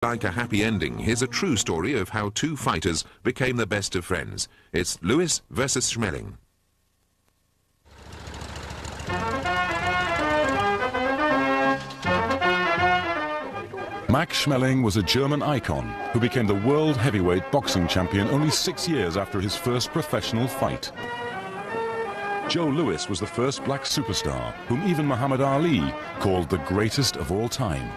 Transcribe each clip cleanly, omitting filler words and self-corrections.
Like a happy ending, here's a true story of how two fighters became the best of friends. It's Lewis versus Schmeling. Max Schmeling was a German icon who became the world heavyweight boxing champion only 6 years after his first professional fight. Joe Louis was the first black superstar whom even Muhammad Ali called the greatest of all time.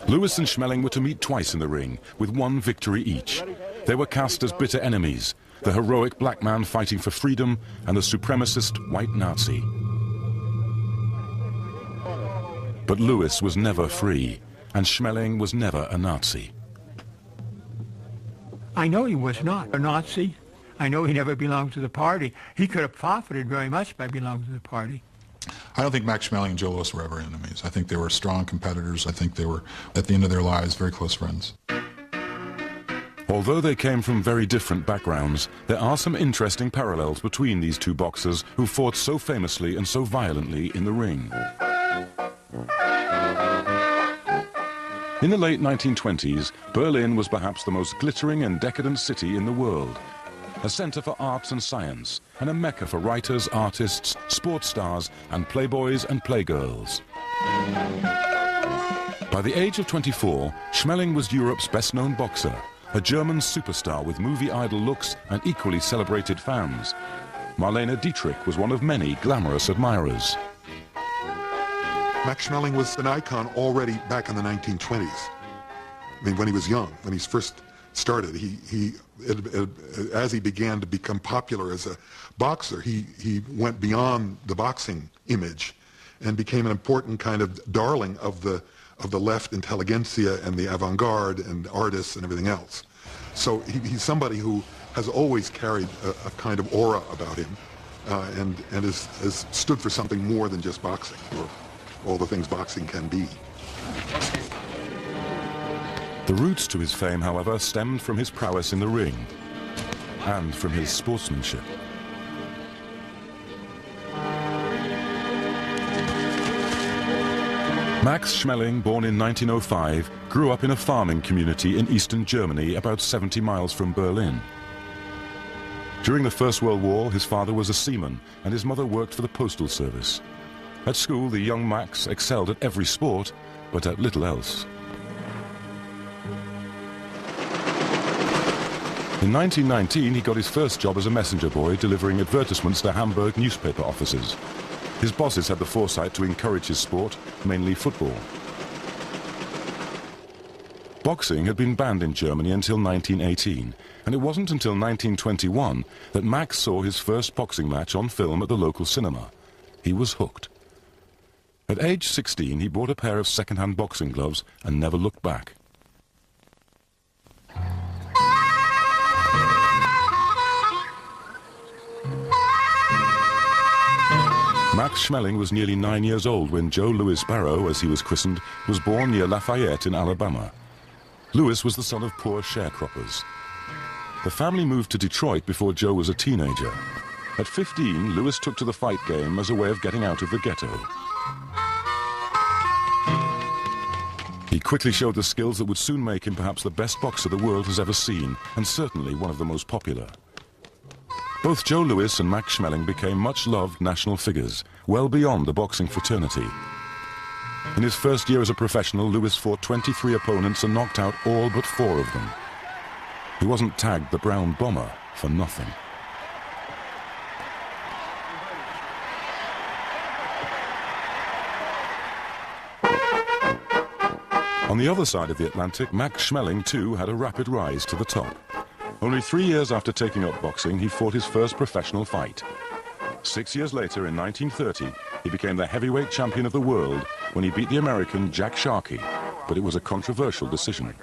Louis and Schmeling were to meet twice in the ring, with one victory each. They were cast as bitter enemies, the heroic black man fighting for freedom and the supremacist white Nazi. But Louis was never free, and Schmeling was never a Nazi. I know he was not a Nazi. I know he never belonged to the party. He could have profited very much by belonging to the party. I don't think Max Schmeling and Joe Louis were ever enemies. I think they were strong competitors. I think they were, at the end of their lives, very close friends. Although they came from very different backgrounds, there are some interesting parallels between these two boxers who fought so famously and so violently in the ring. In the late 1920s, Berlin was perhaps the most glittering and decadent city in the world. A center for arts and science, and a mecca for writers, artists, sports stars, and playboys and playgirls. By the age of 24, Schmeling was Europe's best-known boxer, a German superstar with movie idol looks and equally celebrated fans. Marlene Dietrich was one of many glamorous admirers. Max Schmeling was an icon already back in the 1920s. I mean, when he was young, when he first started, as he began to become popular as a boxer, he went beyond the boxing image and became an important kind of darling of the left intelligentsia and the avant-garde and artists and everything else. So he's somebody who has always carried a kind of aura about him and has stood for something more than just boxing, or all the things boxing can be. The roots to his fame, however, stemmed from his prowess in the ring and from his sportsmanship. Max Schmeling, born in 1905, grew up in a farming community in eastern Germany, about 70 miles from Berlin. During the First World War, his father was a seaman and his mother worked for the postal service. At school, the young Max excelled at every sport, but at little else. In 1919, he got his first job as a messenger boy, delivering advertisements to Hamburg newspaper offices. His bosses had the foresight to encourage his sport, mainly football. Boxing had been banned in Germany until 1918, and it wasn't until 1921 that Max saw his first boxing match on film at the local cinema. He was hooked. At age 16, he bought a pair of second-hand boxing gloves and never looked back. Max Schmeling was nearly 9 years old when Joe Louis Barrow, as he was christened, was born near Lafayette in Alabama. Louis was the son of poor sharecroppers. The family moved to Detroit before Joe was a teenager. At 15, Louis took to the fight game as a way of getting out of the ghetto. He quickly showed the skills that would soon make him perhaps the best boxer the world has ever seen, and certainly one of the most popular. Both Joe Louis and Max Schmeling became much-loved national figures, well beyond the boxing fraternity. In his first year as a professional, Louis fought 23 opponents and knocked out all but 4 of them. He wasn't tagged the Brown Bomber for nothing. On the other side of the Atlantic, Max Schmeling too had a rapid rise to the top. Only 3 years after taking up boxing, he fought his first professional fight. 6 years later, in 1930, he became the heavyweight champion of the world when he beat the American Jack Sharkey, but it was a controversial decision.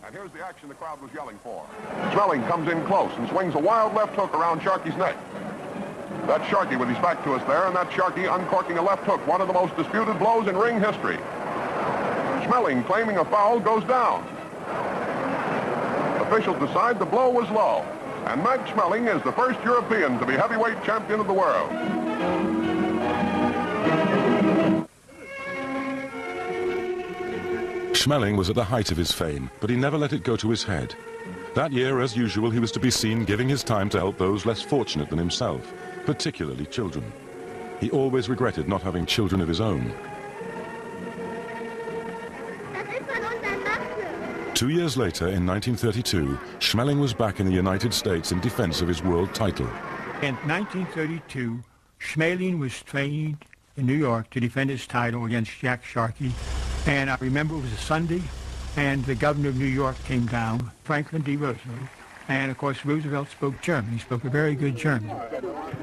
And here's the action the crowd was yelling for. Schmeling comes in close and swings a wild left hook around Sharkey's neck. That's Sharkey with his back to us there, and that's Sharkey uncorking a left hook, one of the most disputed blows in ring history. Schmeling, claiming a foul, goes down. Officials decide the blow was low, and Max Schmeling is the first European to be heavyweight champion of the world. Schmeling was at the height of his fame, but he never let it go to his head. That year, as usual, he was to be seen giving his time to help those less fortunate than himself, particularly children. He always regretted not having children of his own. 2 years later, in 1932, Schmeling was back in the United States in defense of his world title. In 1932, Schmeling was trained in New York to defend his title against Jack Sharkey. And I remember it was a Sunday, and the governor of New York came down, Franklin D. Roosevelt. And of course, Roosevelt spoke German. He spoke a very good German.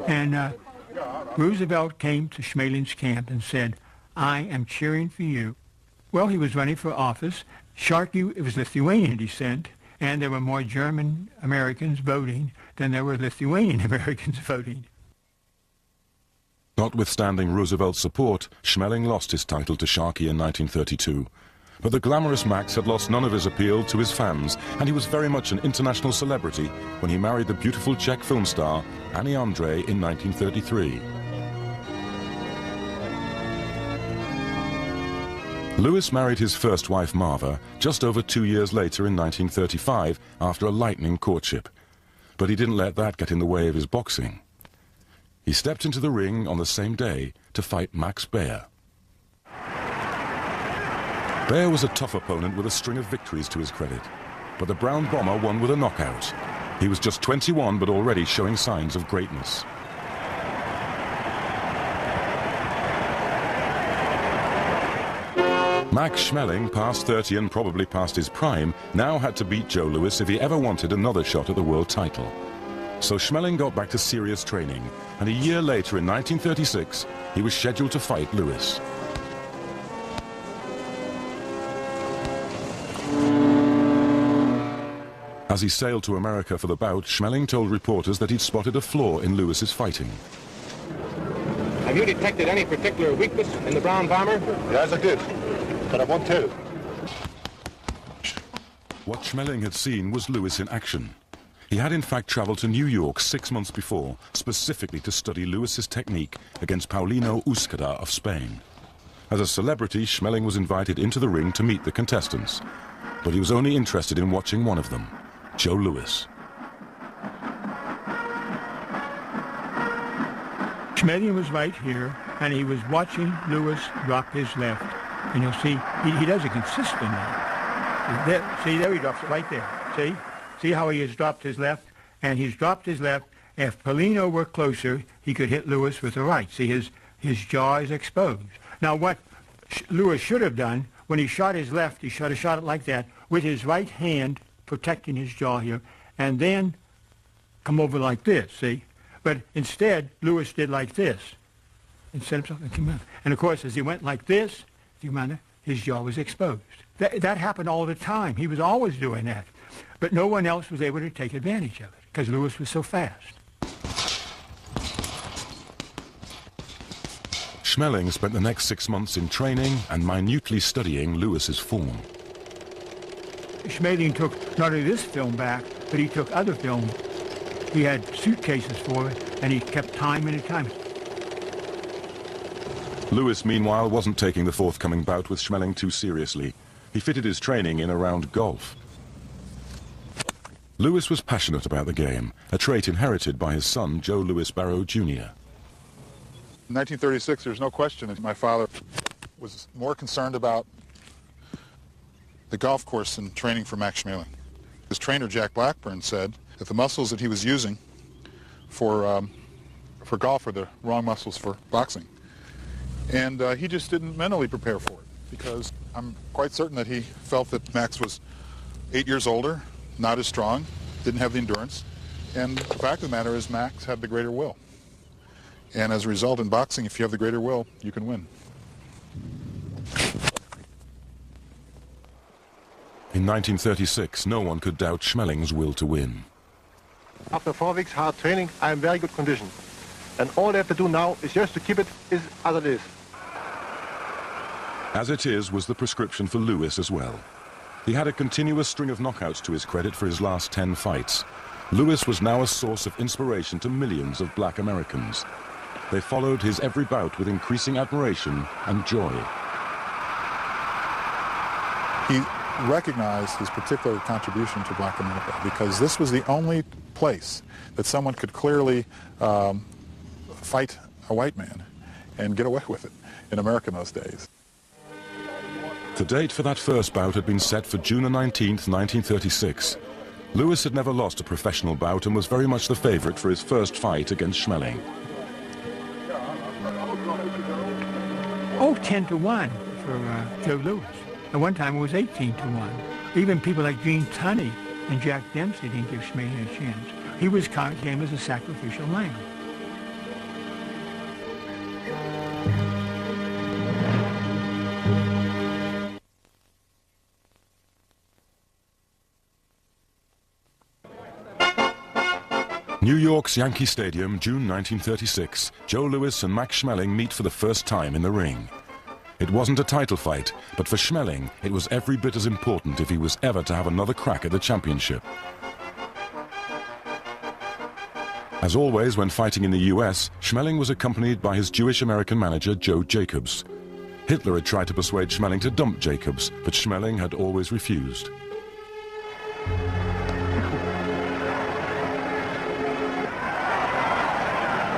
And Roosevelt came to Schmeling's camp and said, "I am cheering for you." Well, he was running for office. Sharkey was Lithuanian descent, and there were more German Americans voting than there were Lithuanian Americans voting. Notwithstanding Roosevelt's support, Schmeling lost his title to Sharkey in 1932. But the glamorous Max had lost none of his appeal to his fans, and he was very much an international celebrity when he married the beautiful Czech film star Annie André in 1933. Louis married his first wife, Marva, just over 2 years later in 1935 after a lightning courtship. But he didn't let that get in the way of his boxing. He stepped into the ring on the same day to fight Max Baer. Baer was a tough opponent with a string of victories to his credit, but the Brown Bomber won with a knockout. He was just 21 but already showing signs of greatness. Max Schmeling, past 30 and probably past his prime, now had to beat Joe Louis if he ever wanted another shot at the world title. So Schmeling got back to serious training, and a year later in 1936, he was scheduled to fight Louis. As he sailed to America for the bout, Schmeling told reporters that he'd spotted a flaw in Louis's fighting. Have you detected any particular weakness in the Brown Bomber? Yes, I did, but I won't tell. What Schmeling had seen was Louis in action. He had in fact traveled to New York 6 months before, specifically to study Louis's technique against Paulino Uzqueda of Spain. As a celebrity, Schmeling was invited into the ring to meet the contestants, but he was only interested in watching one of them, Joe Louis. Schmeling was right here, and he was watching Louis drop his left. And you'll see, he does it consistently. See, there he drops it right there. See? See how he has dropped his left? And he's dropped his left. If Paulino were closer, he could hit Louis with the right. See, his jaw is exposed. Now, what Louis should have done, when he shot his left, he should have shot it like that, with his right hand protecting his jaw here, and then come over like this, see? But instead, Louis did like this. And set himself and came out. And of course, as he went like this, his jaw was exposed. That happened all the time. He was always doing that. But no one else was able to take advantage of it, because Louis was so fast. Schmeling spent the next 6 months in training and minutely studying Louis's form. Schmeling took not only this film back, but he took other film. He had suitcases for it, and he kept time and time. Louis, meanwhile, wasn't taking the forthcoming bout with Schmeling too seriously. He fitted his training in around golf. Louis was passionate about the game, a trait inherited by his son, Joe Louis Barrow, Jr. In 1936, there's no question that my father was more concerned about the golf course than training for Max Schmeling. His trainer, Jack Blackburn, said that the muscles that he was using for golf are the wrong muscles for boxing. And he just didn't mentally prepare for it, because I'm quite certain that he felt that Max was 8 years older, not as strong, didn't have the endurance, and the fact of the matter is Max had the greater will. And as a result, in boxing, if you have the greater will, you can win. In 1936, no one could doubt Schmeling's will to win. After 4 weeks hard training, I am in very good condition. And all I have to do now is just to keep it as it is. As it is was the prescription for Louis as well. He had a continuous string of knockouts to his credit for his last 10 fights. Louis was now a source of inspiration to millions of black Americans. They followed his every bout with increasing admiration and joy. he recognized his particular contribution to Black America because this was the only place that someone could clearly fight a white man and get away with it in America in those days. The date for that first bout had been set for June 19th, 1936. Lewis had never lost a professional bout and was very much the favorite for his first fight against Schmeling. Oh, 10-1 for Joe Lewis. At one time it was 18-1. Even people like Gene Tunney and Jack Dempsey didn't give Schmeling a chance. He came as a sacrificial lamb. New York's Yankee Stadium, June 1936. Joe Lewis and Max Schmeling meet for the first time in the ring. It wasn't a title fight, but for Schmeling, it was every bit as important if he was ever to have another crack at the championship. As always, when fighting in the US, Schmeling was accompanied by his Jewish-American manager, Joe Jacobs. Hitler had tried to persuade Schmeling to dump Jacobs, but Schmeling had always refused.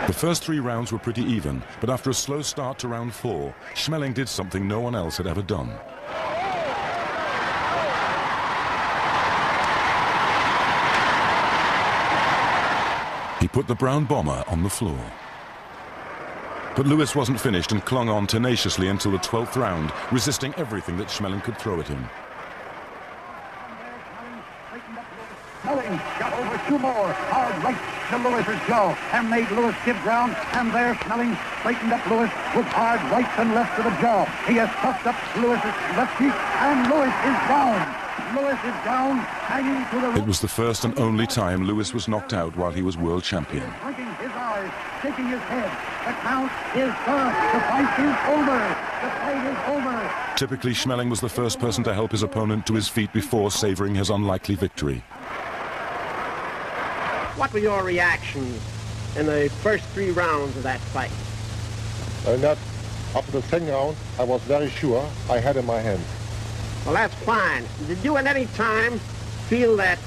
The first 3 rounds were pretty even, but after a slow start to round 4, Schmeling did something no one else had ever done. He put the brown bomber on the floor. But Lewis wasn't finished and clung on tenaciously until the 12th round, resisting everything that Schmeling could throw at him. Schmeling got over 2 more. Hard right to Lewis's jaw and made Lewis give ground. And there Schmeling straightened up Lewis with hard right and left to the jaw. He has puffed up Lewis's left cheek and Lewis is down. Lewis is down, hanging to the... It was the first and only time Lewis was knocked out while he was world champion. Blinking his eyes, shaking his head. The count is done. The fight is over. The fight is over. Typically, Schmeling was the first person to help his opponent to his feet before savoring his unlikely victory. What were your reactions in the first 3 rounds of that fight? After the second round, I was very sure I had in my hand. Well, that's fine. Did you at any time feel that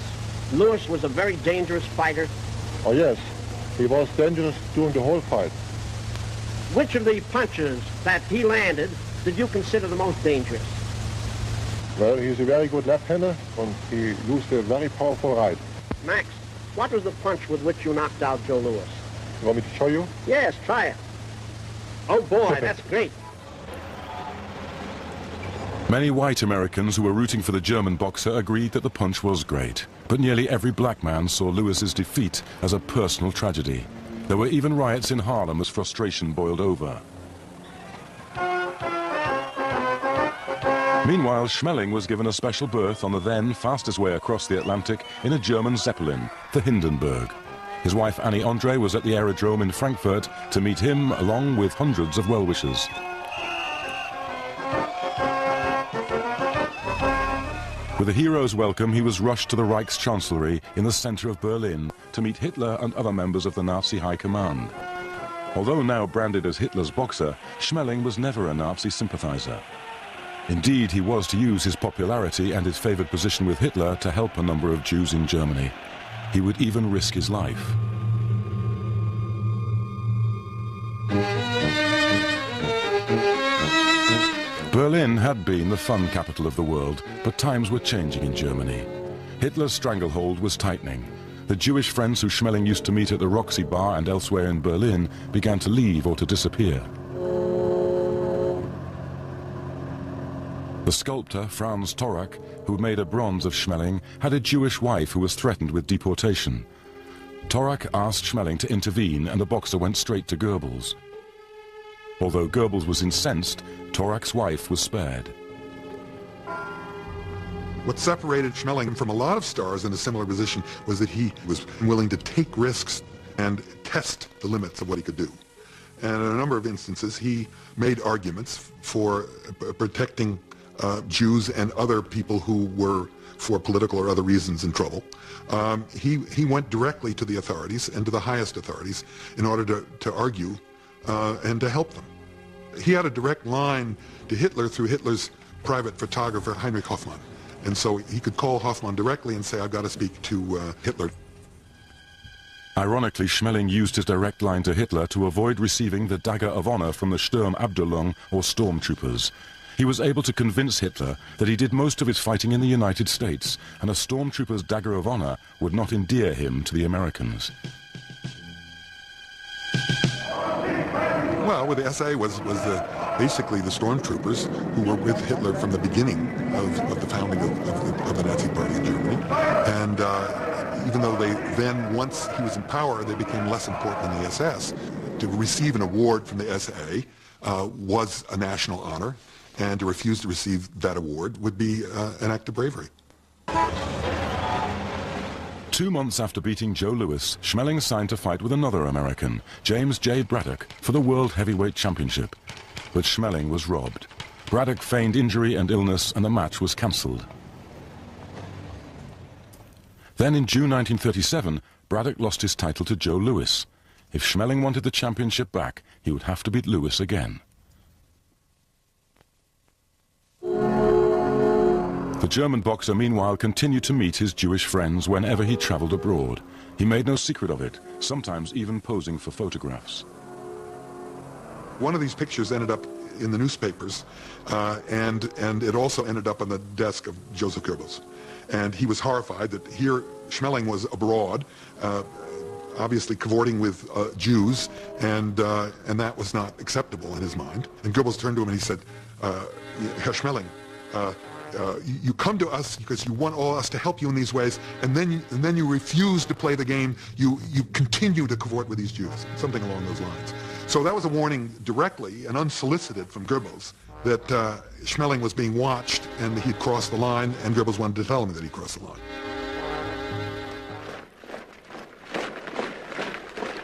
Lewis was a very dangerous fighter? Oh yes, he was dangerous during the whole fight. Which of the punches that he landed did you consider the most dangerous? Well, he's a very good left-hander, and he used a very powerful right. Max, what was the punch with which you knocked out Joe Lewis? You want me to show you? Yes, try it. Oh boy, that's great. Many white Americans who were rooting for the German boxer agreed that the punch was great, but nearly every black man saw Lewis's defeat as a personal tragedy. There were even riots in Harlem as frustration boiled over. Meanwhile, Schmeling was given a special berth on the then fastest way across the Atlantic in a German Zeppelin, the Hindenburg. His wife Annie Andre was at the aerodrome in Frankfurt to meet him along with hundreds of well-wishers. With a hero's welcome, he was rushed to the Reichschancellery in the center of Berlin to meet Hitler and other members of the Nazi High Command. Although now branded as Hitler's boxer, Schmeling was never a Nazi sympathizer. Indeed, he was to use his popularity and his favored position with Hitler to help a number of Jews in Germany. He would even risk his life. Berlin had been the fun capital of the world, but times were changing in Germany. Hitler's stranglehold was tightening. The Jewish friends who Schmeling used to meet at the Roxy Bar and elsewhere in Berlin began to leave or to disappear. The sculptor, Franz Torak, who made a bronze of Schmeling, had a Jewish wife who was threatened with deportation. Torak asked Schmeling to intervene and the boxer went straight to Goebbels. Although Goebbels was incensed, Torak's wife was spared. What separated Schmeling from a lot of stars in a similar position was that he was willing to take risks and test the limits of what he could do. And in a number of instances, he made arguments for protecting Jews and other people who were, for political or other reasons, in trouble. He went directly to the authorities and to the highest authorities in order to argue and to help them. He had a direct line to Hitler through Hitler's private photographer Heinrich Hoffmann. And so he could call Hoffmann directly and say, I've got to speak to Hitler. Ironically, Schmeling used his direct line to Hitler to avoid receiving the dagger of honor from the Sturmabteilung, or stormtroopers. He was able to convince Hitler that he did most of his fighting in the United States, and a stormtrooper's dagger of honor would not endear him to the Americans. Well, with the SA was basically the stormtroopers who were with Hitler from the beginning of the founding of the Nazi Party in Germany. And even though then, once he was in power, they became less important than the SS. To receive an award from the SA was a national honor, and to refuse to receive that award would be an act of bravery. 2 months after beating Joe Louis, Schmeling signed to fight with another American, James J. Braddock, for the World Heavyweight Championship. But Schmeling was robbed. Braddock feigned injury and illness, and the match was cancelled. Then in June 1937, Braddock lost his title to Joe Louis. If Schmeling wanted the championship back, he would have to beat Louis again. The German boxer, meanwhile, continued to meet his Jewish friends whenever he traveled abroad. He made no secret of it, sometimes even posing for photographs. One of these pictures ended up in the newspapers, and it also ended up on the desk of Joseph Goebbels. And he was horrified that here Schmeling was abroad, obviously cavorting with Jews, and that was not acceptable in his mind. And Goebbels turned to him and he said, Herr Schmeling, you come to us because you want all us to help you in these ways, and then you refuse to play the game. You continue to cavort with these Jews, something along those lines. So that was a warning directly and unsolicited from Goebbels that Schmeling was being watched and he'd crossed the line, and Goebbels wanted to tell him that he crossed the line.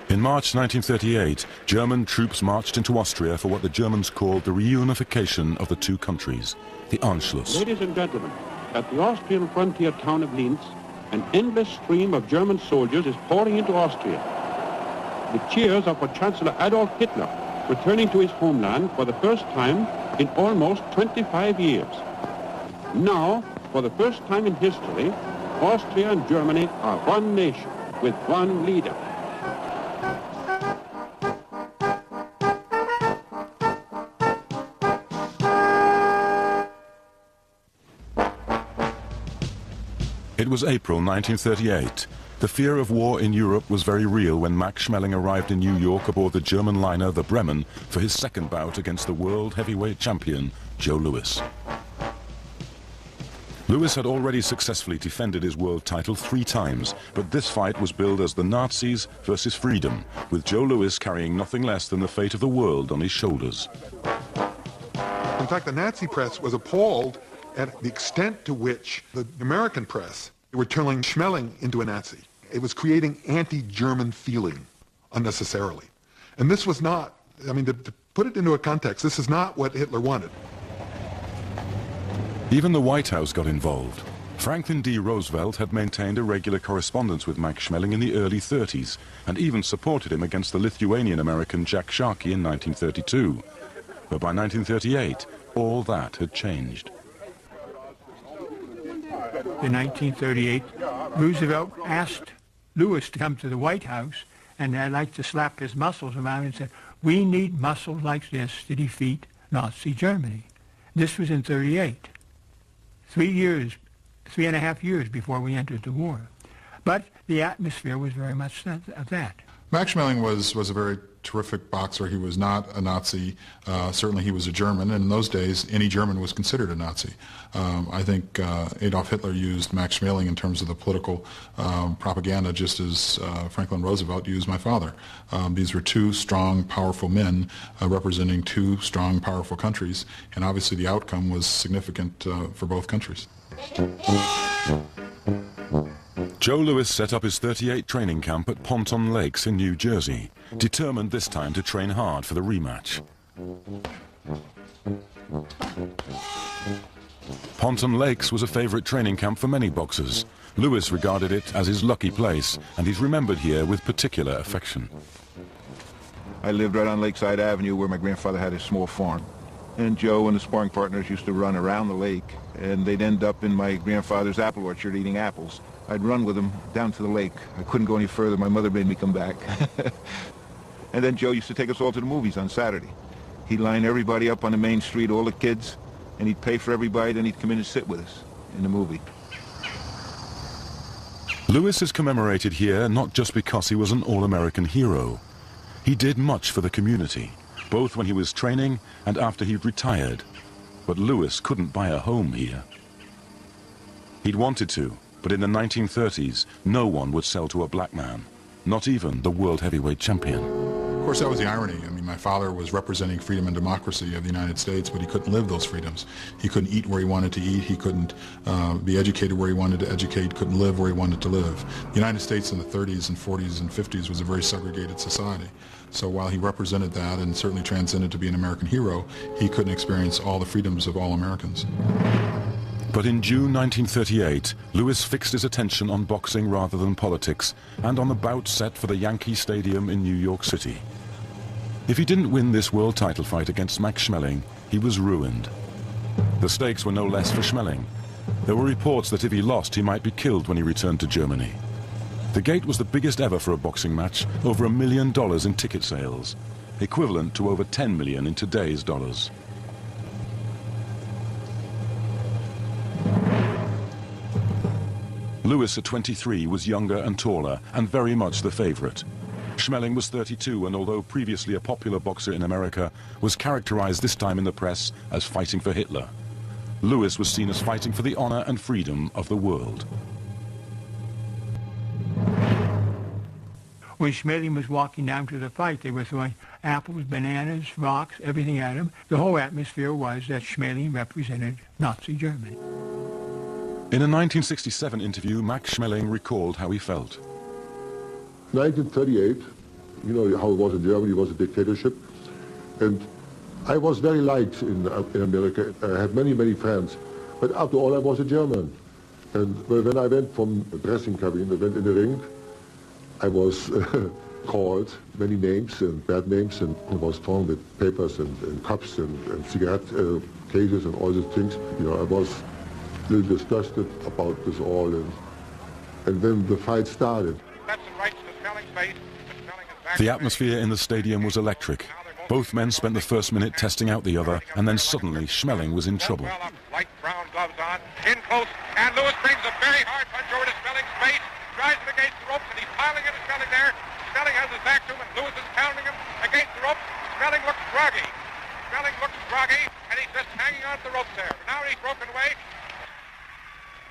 In March 1938, German troops marched into Austria for what the Germans called the reunification of the two countries, the Anschluss. Ladies and gentlemen, at the Austrian frontier town of Linz, an endless stream of German soldiers is pouring into Austria. The cheers are for Chancellor Adolf Hitler, returning to his homeland for the first time in almost 25 years. Now, for the first time in history, Austria and Germany are one nation with one leader. It was April 1938. The fear of war in Europe was very real when Max Schmeling arrived in New York aboard the German liner the Bremen for his second bout against the world heavyweight champion, Joe Louis. Louis had already successfully defended his world title 3 times, but this fight was billed as the Nazis versus freedom, with Joe Louis carrying nothing less than the fate of the world on his shoulders. In fact, the Nazi press was appalled at the extent to which the American press were turning Schmeling into a Nazi. It was creating anti-German feeling unnecessarily. And this was not, I mean, to put it into a context, this is not what Hitler wanted. Even the White House got involved. Franklin D. Roosevelt had maintained a regular correspondence with Max Schmeling in the early 30s, and even supported him against the Lithuanian-American Jack Sharkey in 1932. But by 1938, all that had changed. In 1938, Roosevelt asked Louis to come to the White House, and I'd like to slap his muscles around and said, we need muscles like this to defeat Nazi Germany. This was in 38, 3.5 years before we entered the war. But the atmosphere was very much of that. Max Schmeling was a very terrific boxer. He was not a Nazi. Certainly he was a German, and in those days any German was considered a Nazi. I think Adolf Hitler used Max Schmeling in terms of the political propaganda just as Franklin Roosevelt used my father. These were two strong, powerful men representing two strong, powerful countries, and obviously the outcome was significant for both countries. Joe Louis set up his 38 training camp at Ponton Lakes in New Jersey, determined this time to train hard for the rematch. Ponton Lakes was a favorite training camp for many boxers. Louis regarded it as his lucky place, and he's remembered here with particular affection. I lived right on Lakeside Avenue where my grandfather had his small farm. and Joe and the sparring partners used to run around the lake, and they'd end up in my grandfather's apple orchard eating apples. I'd run with them down to the lake. I couldn't go any further. My mother made me come back. And then Joe used to take us all to the movies on Saturday. He'd line everybody up on the main street, all the kids, and he'd pay for everybody, then he'd come in and sit with us in the movie. Lewis is commemorated here not just because he was an all-American hero. He did much for the community, both when he was training and after he'd retired. But Lewis couldn't buy a home here. He'd wanted to, but in the 1930s, no one would sell to a black man, not even the world heavyweight champion. Of course, that was the irony. I mean, my father was representing freedom and democracy of the United States, but he couldn't live those freedoms. He couldn't eat where he wanted to eat. He couldn't be educated where he wanted to educate, couldn't live where he wanted to live. The United States in the 30s and 40s and 50s was a very segregated society. So while he represented that and certainly transcended to be an American hero, he couldn't experience all the freedoms of all Americans. But in June 1938, Lewis fixed his attention on boxing rather than politics, and on the bout set for the Yankee Stadium in New York City. If he didn't win this world title fight against Max Schmeling, he was ruined. The stakes were no less for Schmeling. There were reports that if he lost, he might be killed when he returned to Germany. The gate was the biggest ever for a boxing match, over $1 million in ticket sales, equivalent to over 10 million in today's dollars. Lewis at 23 was younger and taller, and very much the favorite. Schmeling was 32, and although previously a popular boxer in America, was characterized this time in the press as fighting for Hitler. Lewis was seen as fighting for the honor and freedom of the world. When Schmeling was walking down to the fight, they were throwing apples, bananas, rocks, everything at him. The whole atmosphere was that Schmeling represented Nazi Germany. In a 1967 interview, Max Schmeling recalled how he felt. 1938, you know how it was in Germany, it was a dictatorship. And I was very liked in America. I had many, many fans. But after all, I was a German. And when I went from the dressing cabin, I went in the ring, I was called many names and bad names, and I was thrown with papers and cups and cigarette cases and all these things. You know, I was a little disgusted about this all. And then the fight started. The atmosphere in the stadium was electric. Both men spent the first minute testing out the other, and then suddenly Schmeling was in trouble. Light brown gloves on, in close, and Lewis brings a very hard punch over to Schmeling's face, drives him against the ropes, and he's piling into Schmeling there. Schmeling has his back to him, and Lewis is pounding him against the ropes. Schmeling looks groggy. Schmeling looks groggy, and he's just hanging on to the ropes there. Now he's broken away.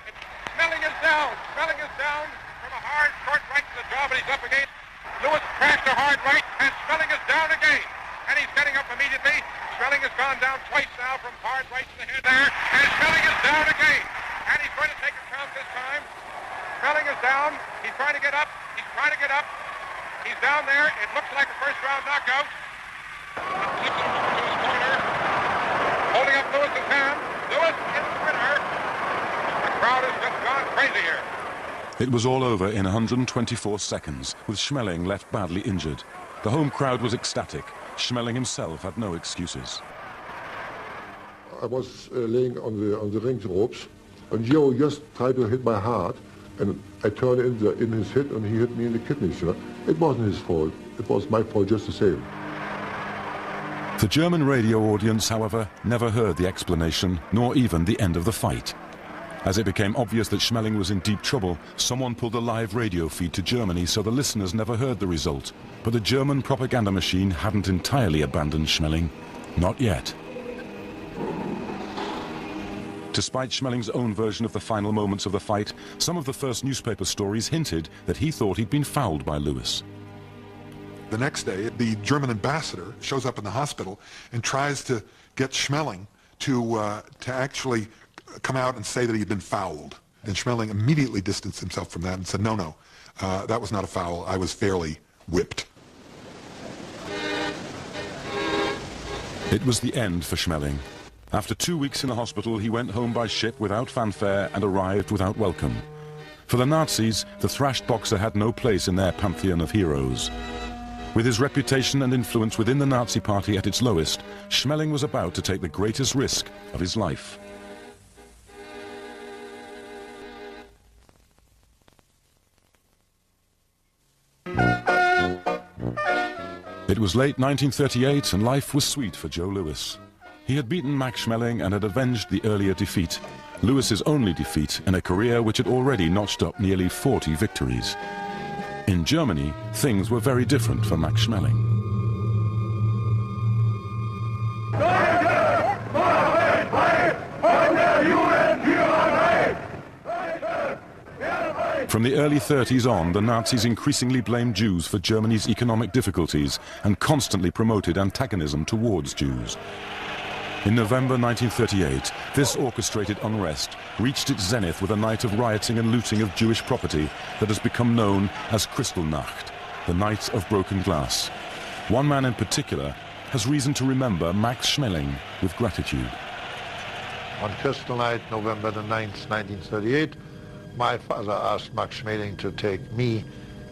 And Schmeling is down. Schmeling is down from a hard, short right to the jaw, but he's up against. Lewis crashed a hard right, and Schmeling is down again. And he's getting up immediately. Schmeling has gone down twice now from hard right to the head there. And Schmeling is down again. And he's going to take a count this time. Schmeling is down. He's trying to get up. He's trying to get up. He's down there. It looks like a first round knockout. Flips him over to his corner. Holding up Lewis's hand. Lewis is the winner. The crowd has just gone crazy here. It was all over in 124 seconds, with Schmeling left badly injured. The home crowd was ecstatic. Schmeling himself had no excuses. I was laying on the ring ropes, and Joe just tried to hit my heart, and I turned in his head, and he hit me in the kidneys. You know? It wasn't his fault. It was my fault just the same. The German radio audience, however, never heard the explanation, nor even the end of the fight. As it became obvious that Schmeling was in deep trouble, someone pulled a live radio feed to Germany, so the listeners never heard the result. But the German propaganda machine hadn't entirely abandoned Schmeling. Not yet. Despite Schmeling's own version of the final moments of the fight, some of the first newspaper stories hinted that he thought he'd been fouled by Lewis. The next day, the German ambassador shows up in the hospital and tries to get Schmeling to actually come out and say that he had been fouled. And Schmeling immediately distanced himself from that and said, no, that was not a foul. I was fairly whipped. It was the end for Schmeling. After 2 weeks in the hospital, he went home by ship without fanfare and arrived without welcome. For the Nazis, the thrashed boxer had no place in their pantheon of heroes. With his reputation and influence within the Nazi Party at its lowest, Schmeling was about to take the greatest risk of his life. It was late 1938 and life was sweet for Joe Louis. He had beaten Max Schmeling and had avenged the earlier defeat, Louis's only defeat in a career which had already notched up nearly 40 victories. In Germany, things were very different for Max Schmeling. From the early 30s on, the Nazis increasingly blamed Jews for Germany's economic difficulties and constantly promoted antagonism towards Jews. In November 1938, this orchestrated unrest reached its zenith with a night of rioting and looting of Jewish property that has become known as Kristallnacht, the Night of Broken Glass. One man in particular has reason to remember Max Schmeling with gratitude. On Kristallnight, November the 9th, 1938, my father asked Max Schmeling to take me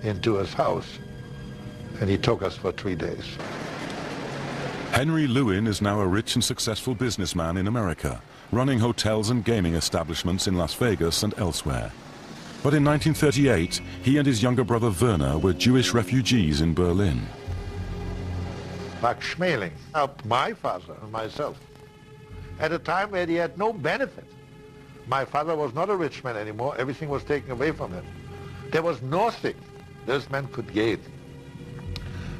into his house, and he took us for 3 days. Henry Lewin is now a rich and successful businessman in America, running hotels and gaming establishments in Las Vegas and elsewhere. But in 1938, he and his younger brother Werner were Jewish refugees in Berlin. Max Schmeling helped my father and myself at a time where he had no benefit. My father was not a rich man anymore. Everything was taken away from him. There was nothing this man could gain.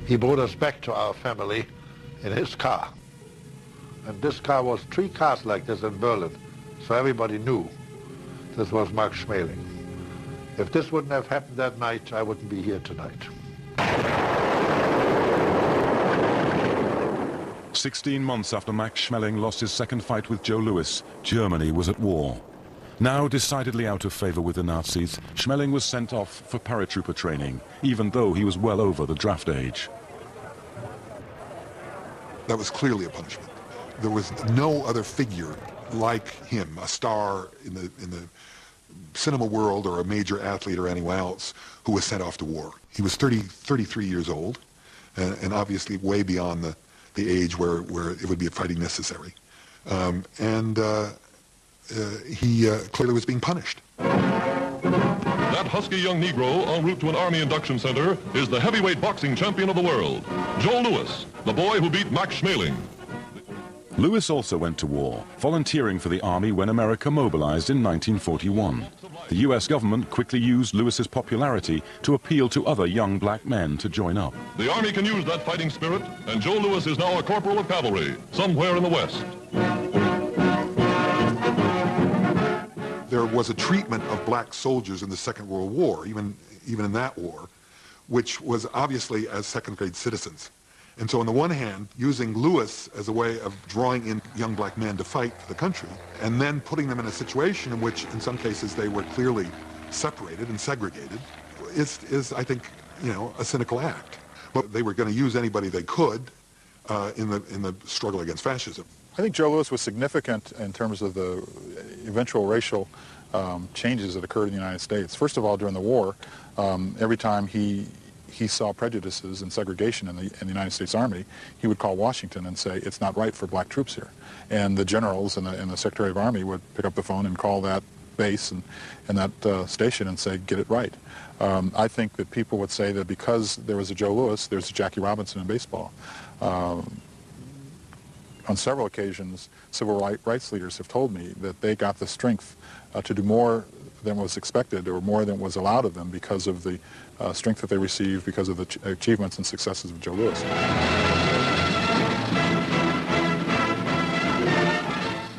He brought us back to our family in his car. And this car was 3 cars like this in Berlin. So everybody knew this was Max Schmeling. If this wouldn't have happened that night, I wouldn't be here tonight. 16 months after Max Schmeling lost his second fight with Joe Louis, Germany was at war. Now decidedly out of favor with the Nazis, Schmeling was sent off for paratrooper training, even though he was well over the draft age. That was clearly a punishment. There was no other figure like him, a star in the cinema world or a major athlete or anyone else, who was sent off to war. He was 33 years old, and obviously way beyond the age where it would be fighting necessary. He clearly was being punished. That husky young Negro en route to an Army induction center is the heavyweight boxing champion of the world, Joe Louis, the boy who beat Max Schmeling. Louis also went to war, volunteering for the Army when America mobilized in 1941. The US government quickly used Louis's popularity to appeal to other young black men to join up. The Army can use that fighting spirit, and Joe Louis is now a corporal of cavalry, somewhere in the West. There was a treatment of black soldiers in the Second World War, even in that war, which was obviously as second-grade citizens. And so on the one hand, using Louis as a way of drawing in young black men to fight for the country, and then putting them in a situation in which, in some cases, they were clearly separated and segregated, is I think, a cynical act. But they were going to use anybody they could in the struggle against fascism. I think Joe Louis was significant in terms of the eventual racial changes that occurred in the United States. First of all, during the war, every time he saw prejudices and segregation in the United States Army, he would call Washington and say, it's not right for black troops here. And the generals and the Secretary of Army would pick up the phone and call that base and that station and say, get it right. I think that people would say that because there was a Joe Louis, there's a Jackie Robinson in baseball. On several occasions, civil rights leaders have told me that they got the strength to do more than was expected or more than was allowed of them because of the strength that they received because of the achievements and successes of Joe Louis.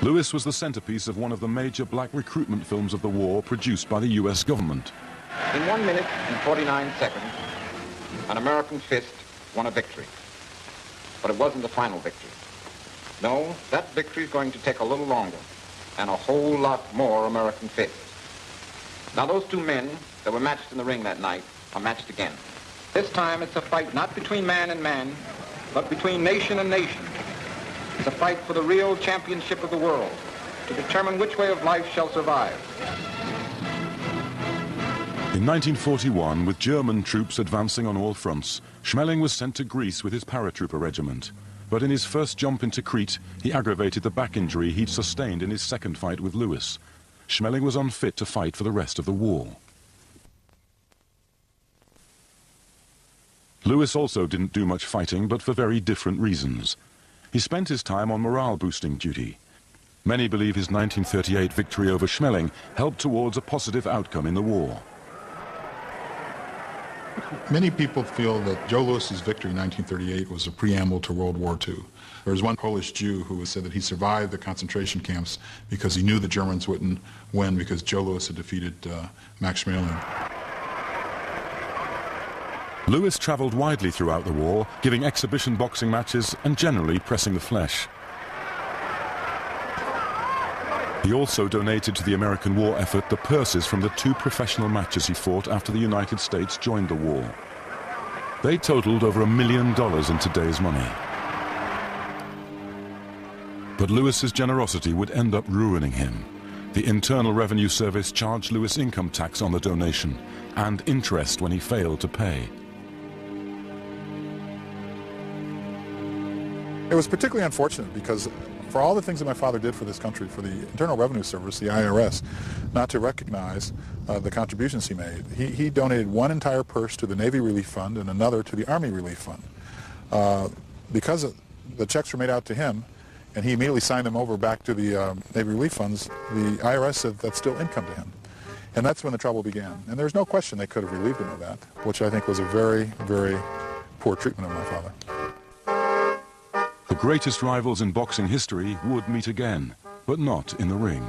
Louis was the centerpiece of one of the major black recruitment films of the war produced by the US government. In 1 minute and 49 seconds, an American fist won a victory. But it wasn't the final victory. No, that victory is going to take a little longer and a whole lot more American fists. Now those 2 men that were matched in the ring that night are matched again. This time it's a fight not between man and man, but between nation and nation. It's a fight for the real championship of the world, to determine which way of life shall survive. In 1941, with German troops advancing on all fronts, Schmeling was sent to Greece with his paratrooper regiment. But in his first jump into Crete, he aggravated the back injury he'd sustained in his second fight with Lewis. Schmeling was unfit to fight for the rest of the war. Lewis also didn't do much fighting, but for very different reasons. He spent his time on morale-boosting duty. Many believe his 1938 victory over Schmeling helped towards a positive outcome in the war. Many people feel that Joe Louis's victory in 1938 was a preamble to World War II. There was one Polish Jew who said that he survived the concentration camps because he knew the Germans wouldn't win because Joe Louis had defeated Max Schmeling. Lewis traveled widely throughout the war, giving exhibition boxing matches and generally pressing the flesh. He also donated to the American war effort the purses from the 2 professional matches he fought after the United States joined the war. They totaled over $1 million in today's money. But Lewis's generosity would end up ruining him. The Internal Revenue Service charged Lewis income tax on the donation and interest when he failed to pay. It was particularly unfortunate because for all the things that my father did for this country, for the Internal Revenue Service, the IRS, not to recognize the contributions he made, he donated one entire purse to the Navy Relief Fund and another to the Army Relief Fund. Because the checks were made out to him, and he immediately signed them over back to the Navy Relief Funds, the IRS said that's still income to him. And that's when the trouble began. And there's no question they could have relieved him of that, which I think was a very, very poor treatment of my father. The greatest rivals in boxing history would meet again, but not in the ring.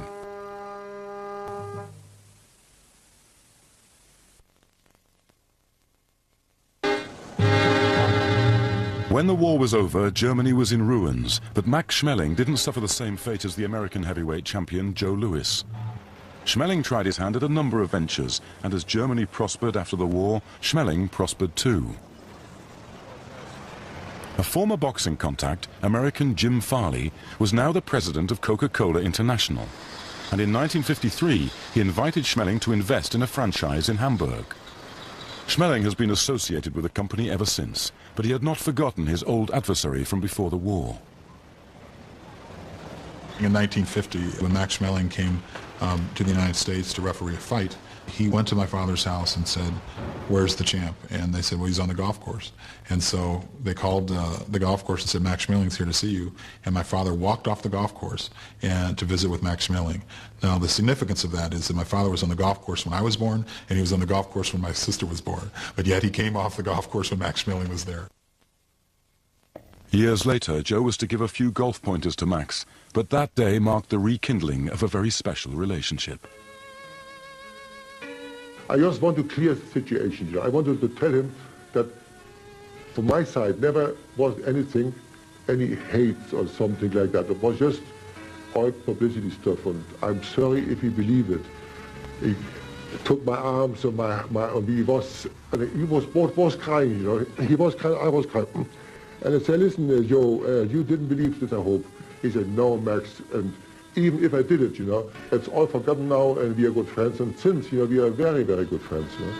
When the war was over, Germany was in ruins, but Max Schmeling didn't suffer the same fate as the American heavyweight champion Joe Louis. Schmeling tried his hand at a number of ventures, and as Germany prospered after the war, Schmeling prospered too. A former boxing contact, American Jim Farley, was now the president of Coca-Cola International. And in 1953, he invited Schmeling to invest in a franchise in Hamburg. Schmeling has been associated with the company ever since, but he had not forgotten his old adversary from before the war. In 1950, when Max Schmeling came to the United States to referee a fight, he went to my father's house and said, "Where's the champ?" And they said, "Well, he's on the golf course." And so they called the golf course and said, "Max Schmeling's here to see you." And my father walked off the golf course and to visit with Max Schmeling. Now, the significance of that is that my father was on the golf course when I was born, and he was on the golf course when my sister was born. But yet he came off the golf course when Max Schmeling was there. Years later, Joe was to give a few golf pointers to Max, but that day marked the rekindling of a very special relationship. I just want to clear the situation. You know, I wanted to tell him that from my side never was anything, any hate or something like that. It was just all publicity stuff, and I'm sorry if he believed it. He took my arms and he was crying, you know. He was crying, I was crying. And I said, "Listen, Joe, you didn't believe this, I hope." He said, "No, Max, and even if I did it, you know, it's all forgotten now, and we are good friends. And since, you know, we are very, very good friends, you know."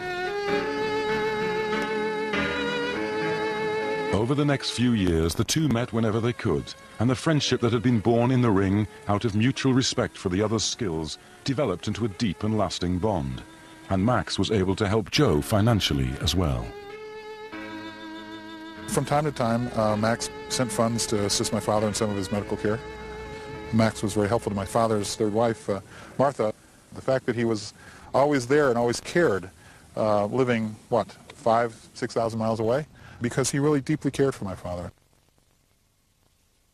Over the next few years, the two met whenever they could, and the friendship that had been born in the ring out of mutual respect for the other's skills developed into a deep and lasting bond. And Max was able to help Joe financially as well. From time to time, Max sent funds to assist my father in some of his medical care. Max was very helpful to my father's third wife, Martha. The fact that he was always there and always cared, living, 5,000-6,000 miles away, because he really deeply cared for my father.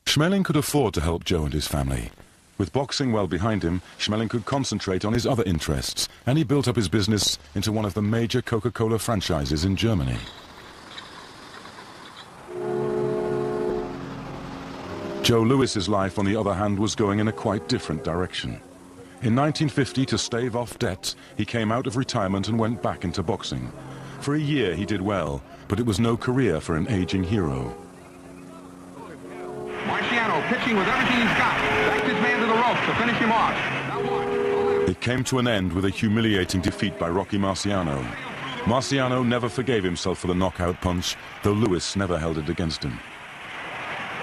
Schmeling could afford to help Joe and his family. With boxing well behind him, Schmeling could concentrate on his other interests, and he built up his business into one of the major Coca-Cola franchises in Germany. Joe Louis's life, on the other hand, was going in a quite different direction. In 1950, to stave off debts, he came out of retirement and went back into boxing. For a year, he did well, but it was no career for an aging hero. Marciano pitching with everything he's got. Backs his man to the ropes to finish him off. Now watch. It came to an end with a humiliating defeat by Rocky Marciano. Marciano never forgave himself for the knockout punch, though Lewis never held it against him.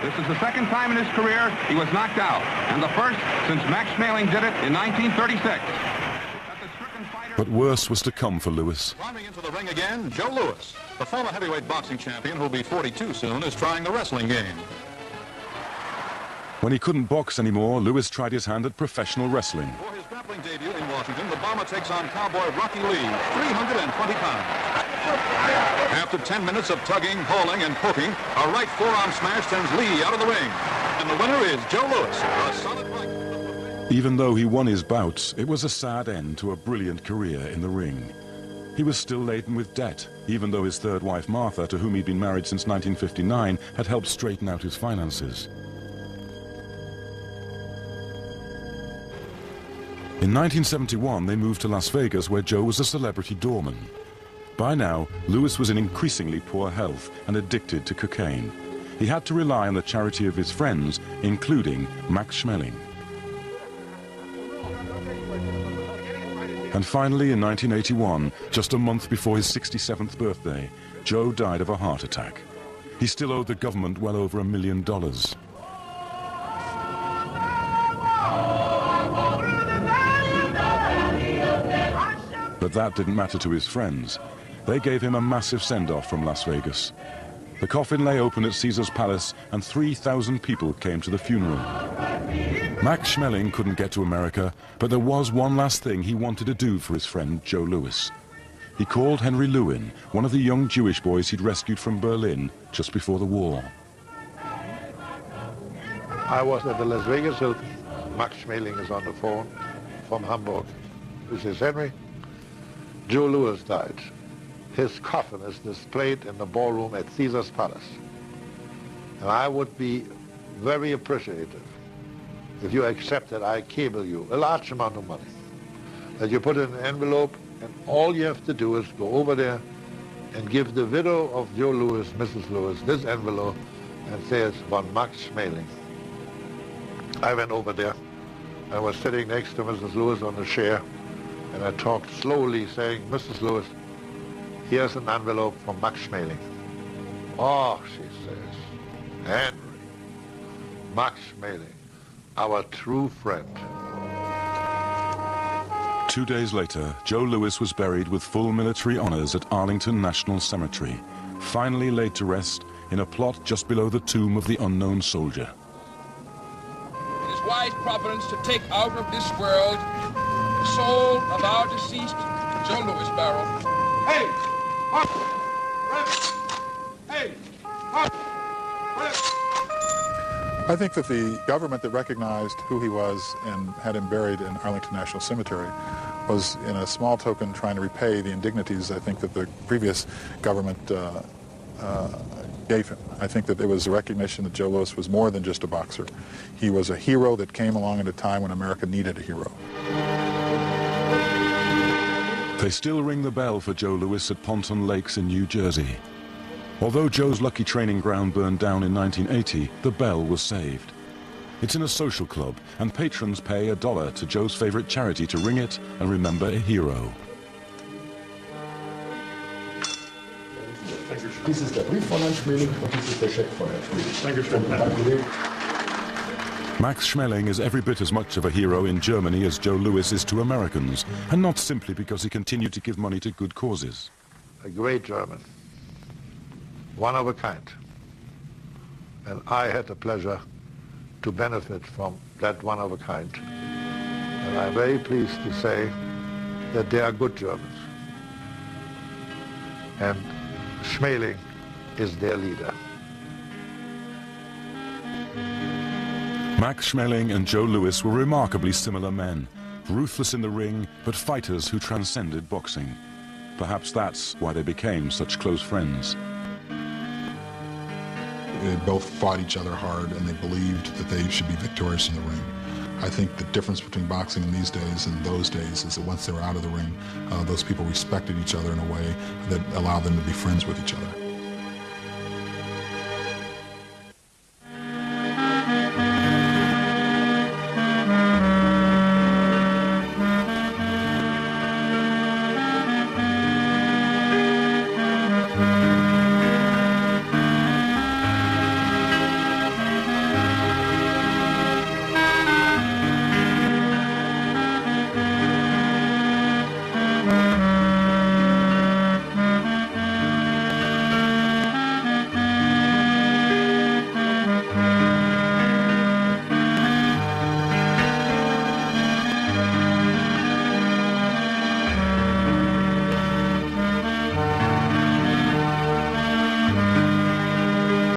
This is the second time in his career he was knocked out, and the first since Max Schmeling did it in 1936. But worse was to come for Lewis. Climbing into the ring again, Joe Louis. The former heavyweight boxing champion, who'll be 42 soon, is trying the wrestling game. When he couldn't box anymore, Lewis tried his hand at professional wrestling. For his grappling debut in Washington, the Bomber takes on cowboy Rocky Lee, 320 pounds. After 10 minutes of tugging, hauling, and poking, a right forearm smash sends Lee out of the ring. And the winner is Joe Louis, a solid right. Even though he won his bouts, it was a sad end to a brilliant career in the ring. He was still laden with debt, even though his third wife Martha, to whom he'd been married since 1959, had helped straighten out his finances. In 1971, they moved to Las Vegas, where Joe was a celebrity doorman. By now, Lewis was in increasingly poor health and addicted to cocaine. He had to rely on the charity of his friends, including Max Schmeling. And finally, in 1981, just a month before his 67th birthday, Joe died of a heart attack. He still owed the government well over $1 million. But that didn't matter to his friends. They gave him a massive send-off from Las Vegas. The coffin lay open at Caesar's Palace, and 3,000 people came to the funeral. Max Schmeling couldn't get to America, but there was one last thing he wanted to do for his friend Joe Louis. He called Henry Lewin, one of the young Jewish boys he'd rescued from Berlin just before the war. I was at the Las Vegas Hilton. Max Schmeling is on the phone from Hamburg. He says, Henry, Joe Louis died. His coffin is displayed in the ballroom at Caesar's Palace. And I would be very appreciative if you accept that I cable you a large amount of money, that you put in an envelope, and all you have to do is go over there and give the widow of Joe Louis, Mrs. Louis, this envelope and say it's von Max Schmeling. I went over there. I was sitting next to Mrs. Louis on the chair, and I talked slowly, saying, Mrs. Louis, here's an envelope from Max Schmeling. Oh, she says, Henry, Max Schmeling, our true friend. 2 days later, Joe Louis was buried with full military honors at Arlington National Cemetery, finally laid to rest in a plot just below the tomb of the unknown soldier. It is wise providence to take out of this world the soul of our deceased Joe Louis Barrow. Hey! Up! Hey! Up! I think that the government that recognized who he was and had him buried in Arlington National Cemetery was, in a small token, trying to repay the indignities I think that the previous government gave him. I think that it was a recognition that Joe Louis was more than just a boxer. He was a hero that came along at a time when America needed a hero. They still ring the bell for Joe Louis at Ponton Lakes in New Jersey. Although Joe's lucky training ground burned down in 1980, the bell was saved. It's in a social club, and patrons pay $1 to Joe's favorite charity to ring it and remember a hero. Dies ist der Brief von Herrn Schmeling und dies ist der Scheck von Herrn Schmeling. Dankeschön. Max Schmeling is every bit as much of a hero in Germany as Joe Louis is to Americans, and not simply because he continued to give money to good causes. A great German, one of a kind. And I had the pleasure to benefit from that one of a kind. And I'm very pleased to say that they are good Germans. And Schmeling is their leader. Max Schmeling and Joe Louis were remarkably similar men, ruthless in the ring, but fighters who transcended boxing. Perhaps that's why they became such close friends. They both fought each other hard, and they believed that they should be victorious in the ring. I think the difference between boxing in these days and those days is that once they were out of the ring, those people respected each other in a way that allowed them to be friends with each other.